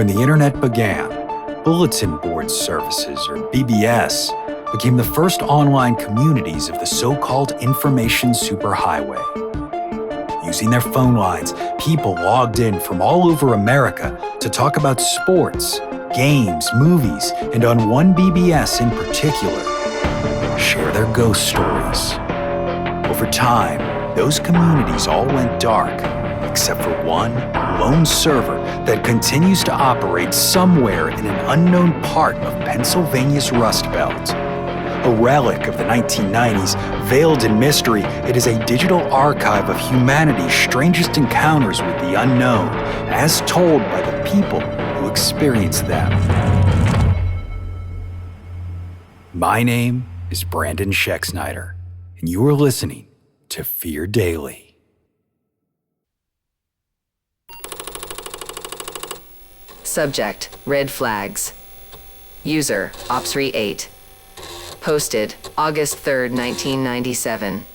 When the internet began, bulletin board services, or BBS, became the first online communities of the so-called information superhighway. Using their phone lines, people logged in from all over America to talk about sports, games, movies, and on one BBS in particular, share their ghost stories. Over time, those communities all went dark, except for one lone server that continues to operate somewhere in an unknown part of Pennsylvania's Rust Belt. A relic of the 1990s, veiled in mystery, it is a digital archive of humanity's strangest encounters with the unknown, as told by the people who experienced them. My name is Brandon Schexnayder, and you are listening to Fear Daily. Subject: Red Flags. User: Opsri8. Posted August 3rd, 1997.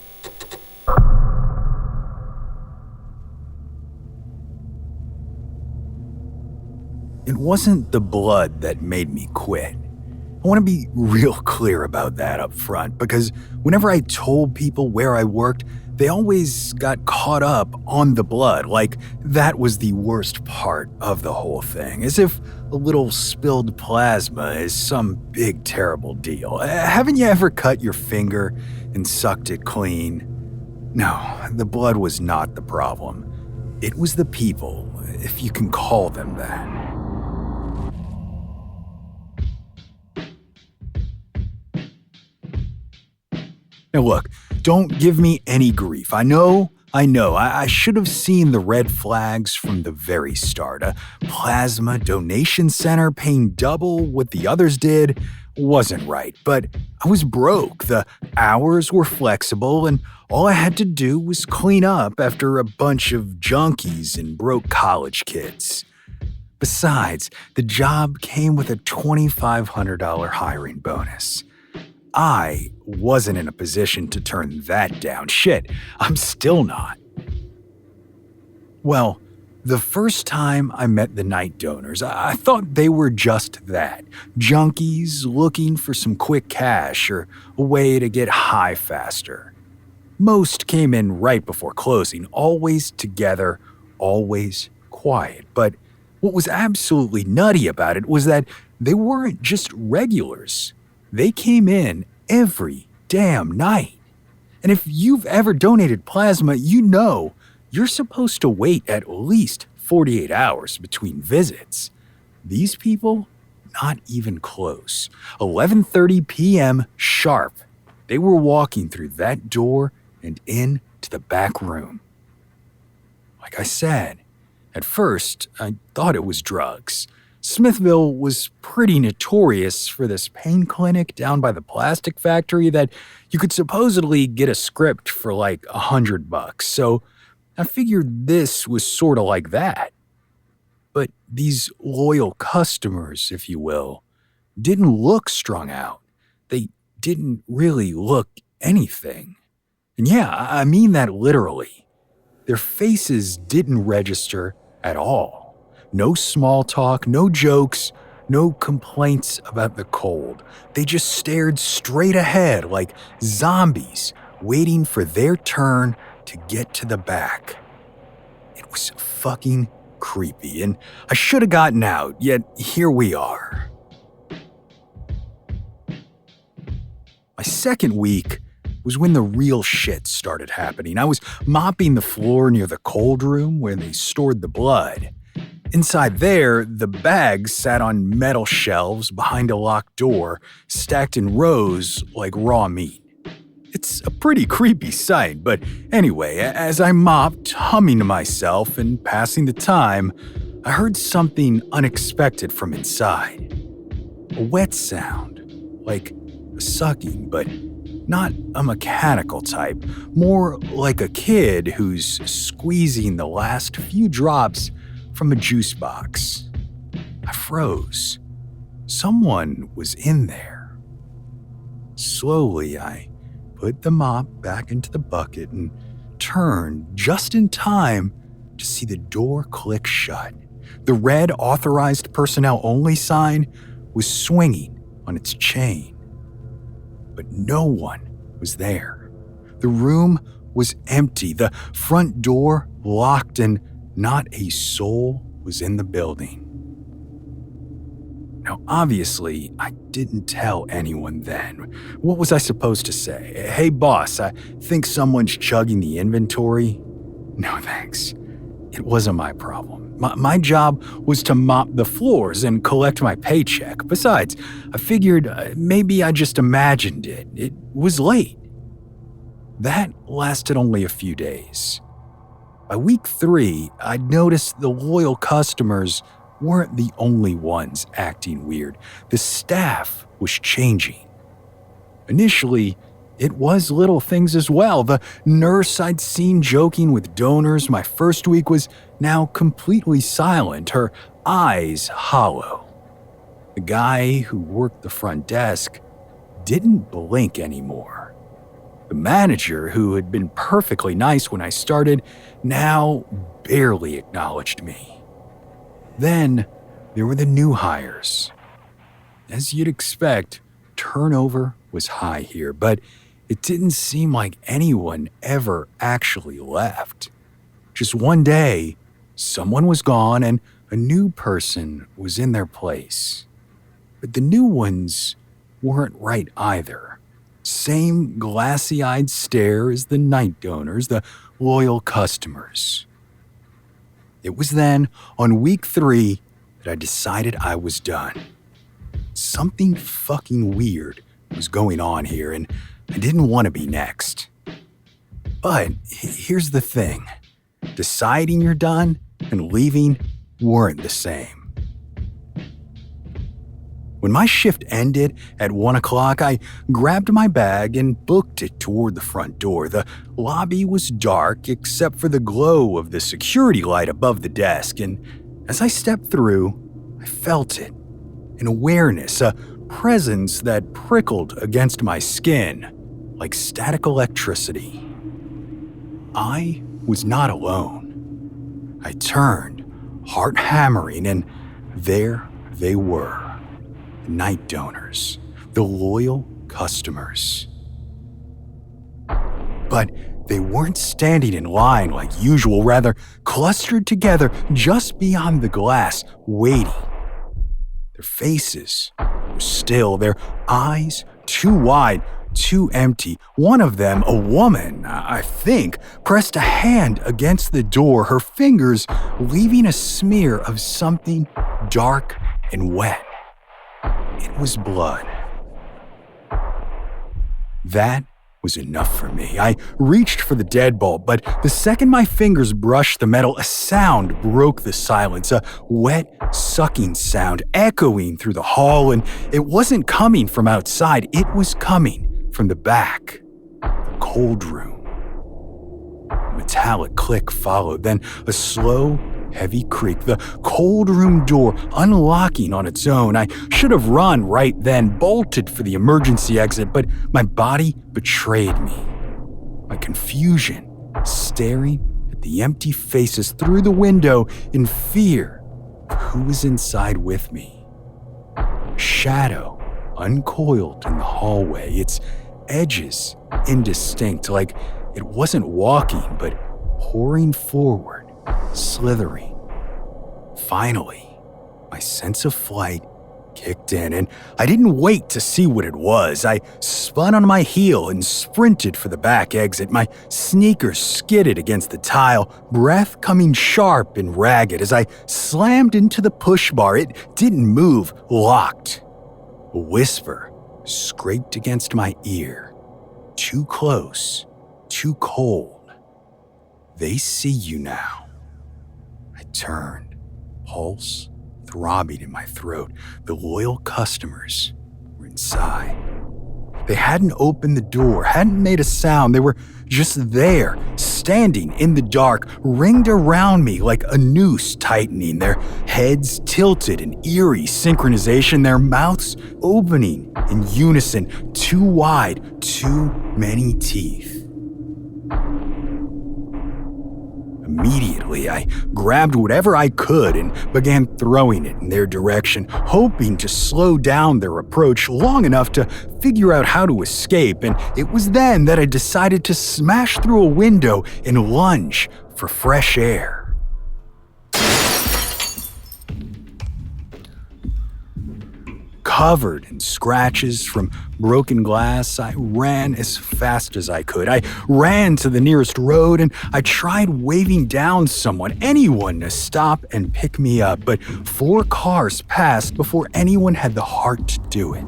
It wasn't the blood that made me quit. I want to be real clear about that up front, because whenever I told people where I worked, they always got caught up on the blood, like that was the worst part of the whole thing, as if a little spilled plasma is some big terrible deal. Haven't you ever cut your finger and sucked it clean? No, the blood was not the problem. It was the people, if you can call them that. Now look, don't give me any grief. I know. I should have seen the red flags from the very start. A plasma donation center paying double what the others did wasn't right. But I was broke. The hours were flexible, and all I had to do was clean up after a bunch of junkies and broke college kids. Besides, the job came with a $2,500 hiring bonus. I wasn't in a position to turn that down. Shit, I'm still not. Well, the first time I met the night donors, I thought they were just that. Junkies looking for some quick cash or a way to get high faster. Most came in right before closing, always together, always quiet. But what was absolutely nutty about it was that they weren't just regulars. They came in every damn night. And if you've ever donated plasma, you know you're supposed to wait at least 48 hours between visits. These people, not even close. 11:30 p.m. sharp. They were walking through that door and into the back room. Like I said, at first, I thought it was drugs. Smithville was pretty notorious for this pain clinic down by the plastic factory that you could supposedly get a script for like $100. So I figured this was sort of like that. But these loyal customers, if you will, didn't look strung out. They didn't really look anything. And yeah, I mean that literally. Their faces didn't register at all. No small talk, no jokes, no complaints about the cold. They just stared straight ahead like zombies waiting for their turn to get to the back. It was fucking creepy, and I should have gotten out, yet here we are. My second week was when the real shit started happening. I was mopping the floor near the cold room where they stored the blood. Inside there, the bags sat on metal shelves behind a locked door, stacked in rows like raw meat. It's a pretty creepy sight, but anyway, as I mopped, humming to myself and passing the time, I heard something unexpected from inside. A wet sound, like a sucking, but not a mechanical type, more like a kid who's squeezing the last few drops from a juice box. I froze. Someone was in there. Slowly, I put the mop back into the bucket and turned just in time to see the door click shut The red authorized personnel only sign was swinging on its chain. But no one was there. The room was empty, the front door locked, and not a soul was in the building. Now, obviously, I didn't tell anyone then. What was I supposed to say? Hey, boss, I think someone's chugging the inventory? No, thanks. It wasn't my problem. My job was to mop the floors and collect my paycheck. Besides, I figured maybe I just imagined it. It was late. That lasted only a few days. By week 3, I'd noticed the loyal customers weren't the only ones acting weird. The staff was changing. Initially, it was little things as well. The nurse I'd seen joking with donors my first week was now completely silent, her eyes hollow. The guy who worked the front desk didn't blink anymore. The manager, who had been perfectly nice when I started, now barely acknowledged me. Then there were the new hires. As you'd expect, turnover was high here, but it didn't seem like anyone ever actually left. Just one day, someone was gone and a new person was in their place. But the new ones weren't right either. Same glassy-eyed stare as the night donors, the loyal customers. It was then, on week 3, that I decided I was done. Something fucking weird was going on here, and I didn't want to be next. But here's the thing. Deciding you're done and leaving weren't the same. When my shift ended at 1 o'clock, I grabbed my bag and booked it toward the front door. The lobby was dark except for the glow of the security light above the desk, and as I stepped through, I felt it. An awareness, a presence that prickled against my skin like static electricity. I was not alone. I turned, heart hammering, and there they were. The night donors, the loyal customers. But they weren't standing in line like usual, rather clustered together just beyond the glass, waiting. Their faces were still, their eyes too wide, too empty. One of them, a woman, I think, pressed a hand against the door, her fingers leaving a smear of something dark and wet. It was blood. That was enough for me. I reached for the deadbolt, but the second my fingers brushed the metal, a sound broke the silence, a wet, sucking sound echoing through the hall, and it wasn't coming from outside, it was coming from the back, the cold room. A metallic click followed, then a slow, heavy creak, the cold room door unlocking on its own. I should have run right then, bolted for the emergency exit, but my body betrayed me. My confusion, staring at the empty faces through the window in fear of who was inside with me. A shadow uncoiled in the hallway, its edges indistinct, like it wasn't walking, but pouring forward, slithering. Finally, my sense of flight kicked in, and I didn't wait to see what it was. I spun on my heel and sprinted for the back exit. My sneakers skidded against the tile, breath coming sharp and ragged as I slammed into the push bar. It didn't move, locked. A whisper scraped against my ear. Too close, too cold. They see you now. I turned, pulse throbbing in my throat. The loyal customers were inside. They hadn't opened the door, hadn't made a sound. They were just there, standing in the dark, ringed around me like a noose tightening, their heads tilted in eerie synchronization, their mouths opening in unison, too wide, too many teeth. A Immediately, I grabbed whatever I could and began throwing it in their direction, hoping to slow down their approach long enough to figure out how to escape, and it was then that I decided to smash through a window and lunge for fresh air. Covered in scratches from broken glass, I ran as fast as I could. I ran to the nearest road and I tried waving down someone, anyone, to stop and pick me up, but 4 cars passed before anyone had the heart to do it.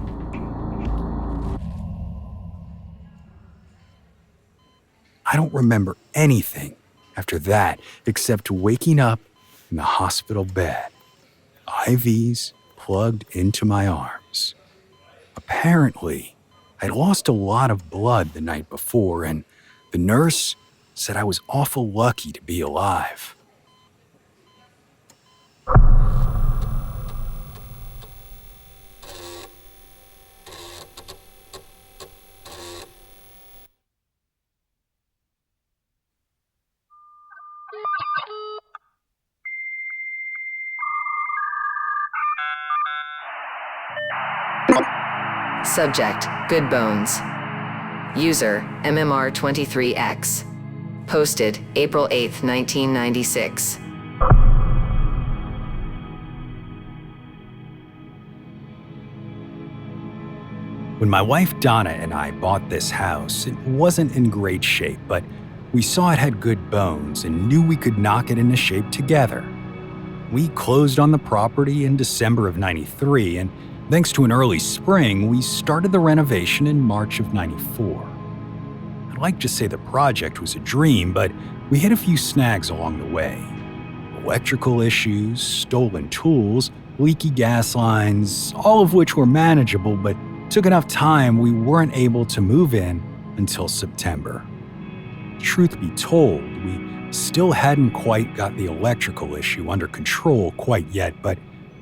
I don't remember anything after that except waking up in the hospital bed, IVs plugged into my arms. Apparently, I'd lost a lot of blood the night before, and the nurse said I was awful lucky to be alive. Subject, Good Bones. User, MMR23X. Posted, April 8, 1996. When my wife Donna and I bought this house, it wasn't in great shape, but we saw it had good bones and knew we could knock it into shape together. We closed on the property in December of '93, and thanks to an early spring, we started the renovation in March of '94. I'd like to say the project was a dream, but we hit a few snags along the way. Electrical issues, stolen tools, leaky gas lines, all of which were manageable, but took enough time we weren't able to move in until September. Truth be told, we still hadn't quite got the electrical issue under control quite yet, but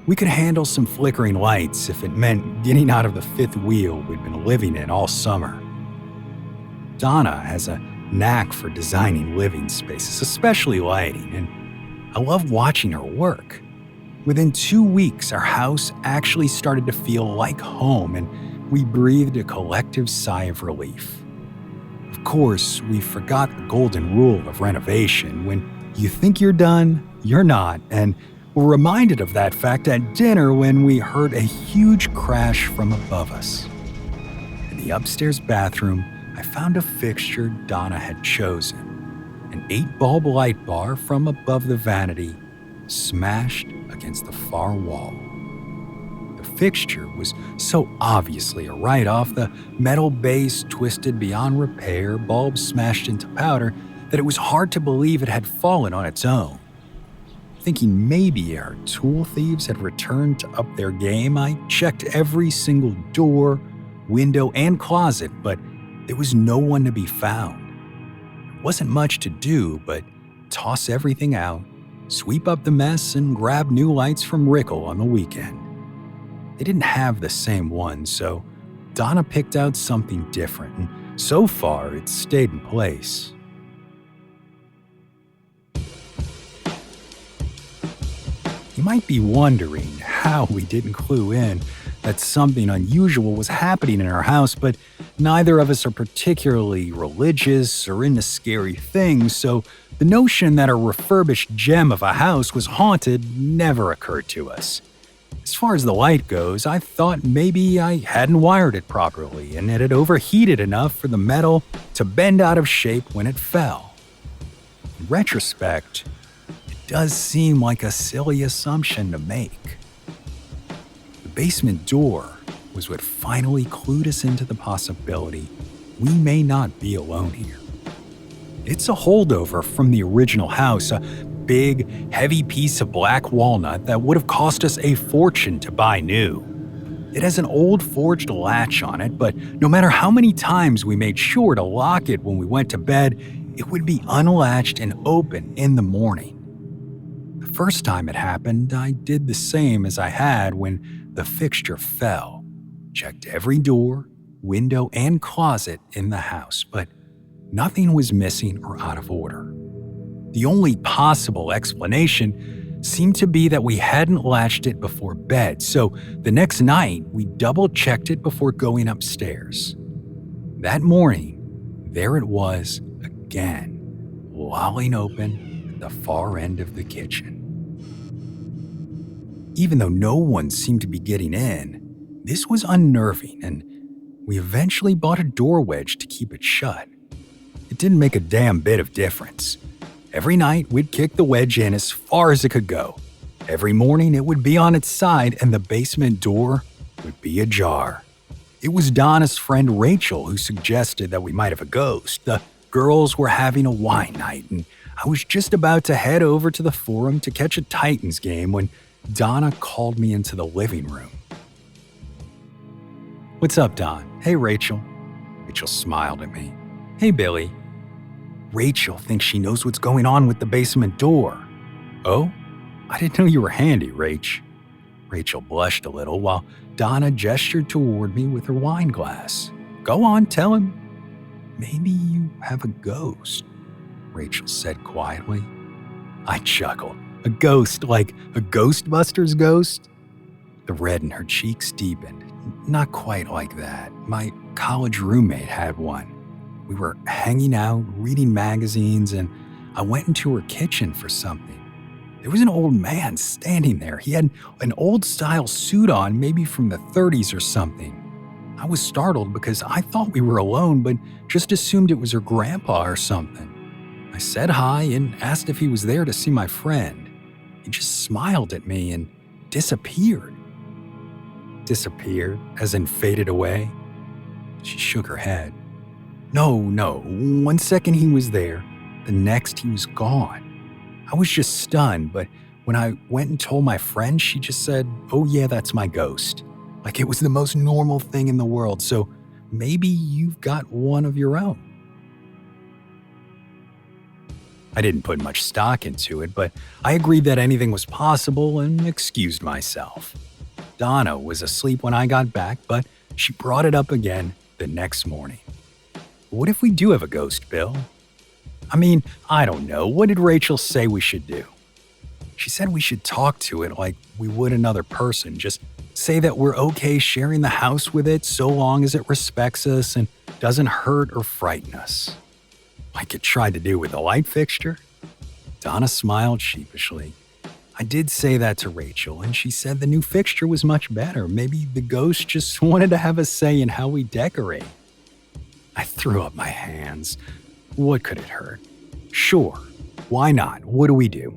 we could handle some flickering lights if it meant getting out of the fifth wheel we'd been living in all summer. Donna has a knack for designing living spaces, especially lighting, and I love watching her work. Within 2 weeks, our house actually started to feel like home, and we breathed a collective sigh of relief. Of course, we forgot the golden rule of renovation. When you think you're done, you're not, and were reminded of that fact at dinner when we heard a huge crash from above us. In the upstairs bathroom, I found a fixture Donna had chosen, an 8-bulb light bar from above the vanity, smashed against the far wall. The fixture was so obviously a write-off, the metal base twisted beyond repair, bulbs smashed into powder, that it was hard to believe it had fallen on its own. Thinking maybe our tool thieves had returned to up their game, I checked every single door, window, and closet, but there was no one to be found. There wasn't much to do but toss everything out, sweep up the mess, and grab new lights from Rickle on the weekend. They didn't have the same one, so Donna picked out something different, and so far it's stayed in place. You might be wondering how we didn't clue in that something unusual was happening in our house, but neither of us are particularly religious or into scary things, so the notion that a refurbished gem of a house was haunted never occurred to us. As far as the light goes, I thought maybe I hadn't wired it properly and it had overheated enough for the metal to bend out of shape when it fell. In retrospect, does seem like a silly assumption to make. The basement door was what finally clued us into the possibility we may not be alone here. It's a holdover from the original house, a big, heavy piece of black walnut that would have cost us a fortune to buy new. It has an old forged latch on it, but no matter how many times we made sure to lock it when we went to bed, it would be unlatched and open in the morning. The first time it happened, I did the same as I had when the fixture fell. Checked every door, window, and closet in the house, but nothing was missing or out of order. The only possible explanation seemed to be that we hadn't latched it before bed, so the next night we double-checked it before going upstairs. That morning, there it was again, lolling open at the far end of the kitchen. Even though no one seemed to be getting in, this was unnerving, and we eventually bought a door wedge to keep it shut. It didn't make a damn bit of difference. Every night, we'd kick the wedge in as far as it could go. Every morning, it would be on its side, and the basement door would be ajar. It was Donna's friend Rachel who suggested that we might have a ghost. The girls were having a wine night, and I was just about to head over to the Forum to catch a Titans game when Donna called me into the living room. "What's up, Don?" "Hey, Rachel." Rachel smiled at me. "Hey, Billy." Rachel thinks she knows what's going on with the basement door. "Oh? I didn't know you were handy, Rach." Rachel blushed a little while Donna gestured toward me with her wine glass. "Go on, tell him." "Maybe you have a ghost," Rachel said quietly. I chuckled. "A ghost, like a Ghostbusters ghost?" The red in her cheeks deepened. "Not quite like that. My college roommate had one. We were hanging out, reading magazines, and I went into her kitchen for something. There was an old man standing there. He had an old-style suit on, maybe from the 30s or something. I was startled because I thought we were alone, but just assumed it was her grandpa or something. I said hi and asked if he was there to see my friend. He just smiled at me and disappeared." "Disappeared, as in faded away?" She shook her head. No. 1 second he was there, the next he was gone. I was just stunned, but when I went and told my friend, she just said, "Oh yeah, that's my ghost." Like it was the most normal thing in the world, so maybe you've got one of your own. I didn't put much stock into it, but I agreed that anything was possible and excused myself. Donna was asleep when I got back, but she brought it up again the next morning. "What if we do have a ghost, Bill?" "I mean, I don't know. What did Rachel say we should do?" "She said we should talk to it like we would another person. Just say that we're okay sharing the house with it so long as it respects us and doesn't hurt or frighten us. Like it tried to do with the light fixture?" Donna smiled sheepishly. "I did say that to Rachel, and she said the new fixture was much better. Maybe the ghost just wanted to have a say in how we decorate." I threw up my hands. What could it hurt? Sure, why not? What do we do?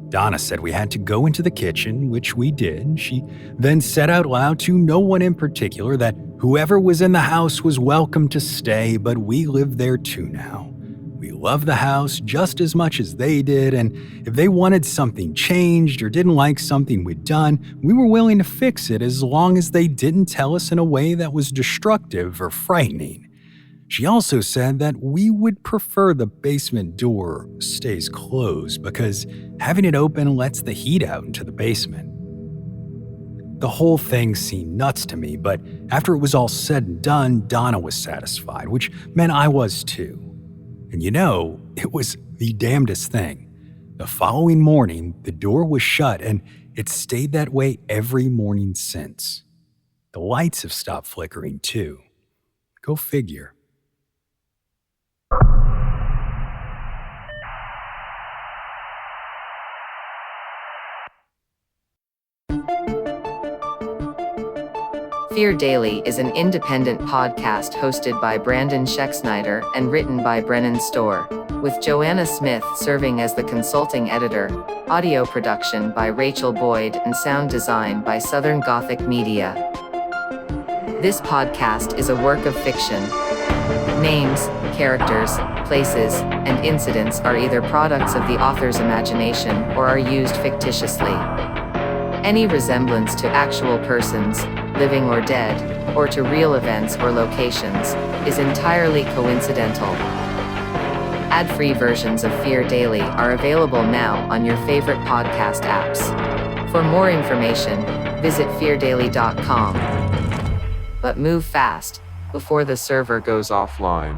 Donna said we had to go into the kitchen, which we did. She then said out loud to no one in particular that whoever was in the house was welcome to stay, but we live there too now. We love the house just as much as they did, and if they wanted something changed or didn't like something we'd done, we were willing to fix it as long as they didn't tell us in a way that was destructive or frightening. She also said that we would prefer the basement door stays closed because having it open lets the heat out into the basement. The whole thing seemed nuts to me, but after it was all said and done, Donna was satisfied, which meant I was too. And you know, it was the damnedest thing. The following morning, the door was shut, and it stayed that way every morning since. The lights have stopped flickering too. Go figure. Fear Daily is an independent podcast hosted by Brandon Schexnayder and written by Brennan Storr, with Joanna Smith serving as the consulting editor, audio production by Rachel Boyd, and sound design by Southern Gothic Media. This podcast is a work of fiction. Names, characters, places, and incidents are either products of the author's imagination or are used fictitiously. Any resemblance to actual persons, living or dead, or to real events or locations, is entirely coincidental. Ad-free versions of Fear Daily are available now on your favorite podcast apps. For more information, visit feardaily.com. But move fast, before the server goes offline.